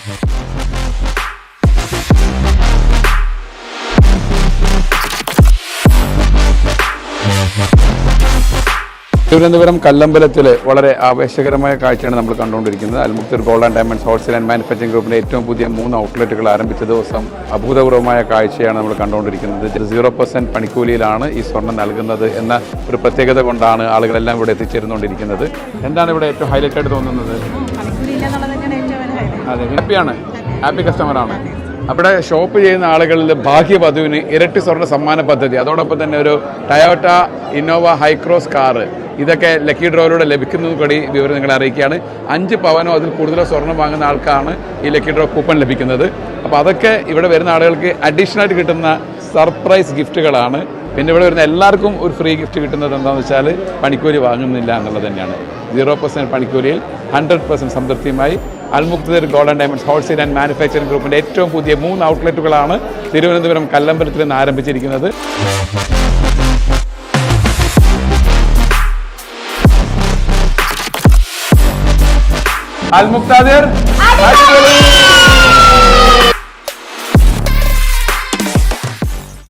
തിരുവനന്തപുരം കല്ലമ്പലത്തിൽ വളരെ ആവേശകരമായ കാഴ്ചയാണ് നമ്മൾ കണ്ടുകൊണ്ടിരിക്കുന്നത്. Almukthar gold and diamonds wholesale and manufacturing ഗ്രൂപ്പിൻ്റെ ഏറ്റവും പുതിയ 3 ഔട്ട്ലെറ്റുകൾ ആരംഭിച്ച ദിവസം അഭൂതപൂർവമായ കാഴ്ചയാണ് നമ്മൾ കണ്ടുകൊണ്ടിരിക്കുന്നത്. 0% പണിക്കൂലിയിലാണ് ഈ സ്വർണ്ണം നൽകുന്നത് എന്ന ഒരു പ്രത്യേകത കൊണ്ടാണ് ആളുകളെല്ലാം ഇവിടെ എത്തിച്ചേർന്നുകൊണ്ടിരിക്കുന്നത്. എന്താണ് ഇവിടെ ഏറ്റവും ഹൈലൈറ്റ് ആയിട്ട് തോന്നുന്നത്? അതെ, ഹാപ്പി കസ്റ്റമറാണ്. അവിടെ ഷോപ്പ് ചെയ്യുന്ന ആളുകളിൽ ഭാഗ്യവധുവിന് ഇരട്ടി സ്വർണ്ണ സമ്മാന പദ്ധതി, അതോടൊപ്പം തന്നെ ഒരു ടയോട്ട ഇന്നോവ ഹൈക്രോസ് കാറ്, ഇതൊക്കെ ലക്കി ഡ്രോയിലൂടെ ലഭിക്കുന്നത് കൂടി വിവരം നിങ്ങളെ അറിയിക്കുകയാണ്. 5 പവനോ അതിൽ കൂടുതലോ സ്വർണ്ണം വാങ്ങുന്ന ആൾക്കാണ് ഈ ലക്കി ഡ്രോ കൂപ്പൺ ലഭിക്കുന്നത്. അപ്പോൾ അതൊക്കെ ഇവിടെ വരുന്ന ആളുകൾക്ക് അഡീഷണലായിട്ട് കിട്ടുന്ന സർപ്രൈസ് ഗിഫ്റ്റുകളാണ്. പിന്നെ ഇവിടെ വരുന്ന എല്ലാവർക്കും ഒരു ഫ്രീ ഗിഫ്റ്റ് കിട്ടുന്നത് എന്താണെന്ന് വെച്ചാൽ പണിക്കൂലി വാങ്ങുന്നില്ല എന്നുള്ളത് തന്നെയാണ്. 0% പണിക്കൂലിയിൽ 100% സംതൃപ്തിയുമായി Almukthar gold and diamonds wholesale and manufacturing ഗ്രൂപ്പിൻ്റെ ഏറ്റവും പുതിയ 3 ഔട്ട്ലെറ്റുകളാണ് തിരുവനന്തപുരം കല്ലമ്പലത്തിൽ നിന്ന് ആരംഭിച്ചിരിക്കുന്നത്. അൽമുക്തർ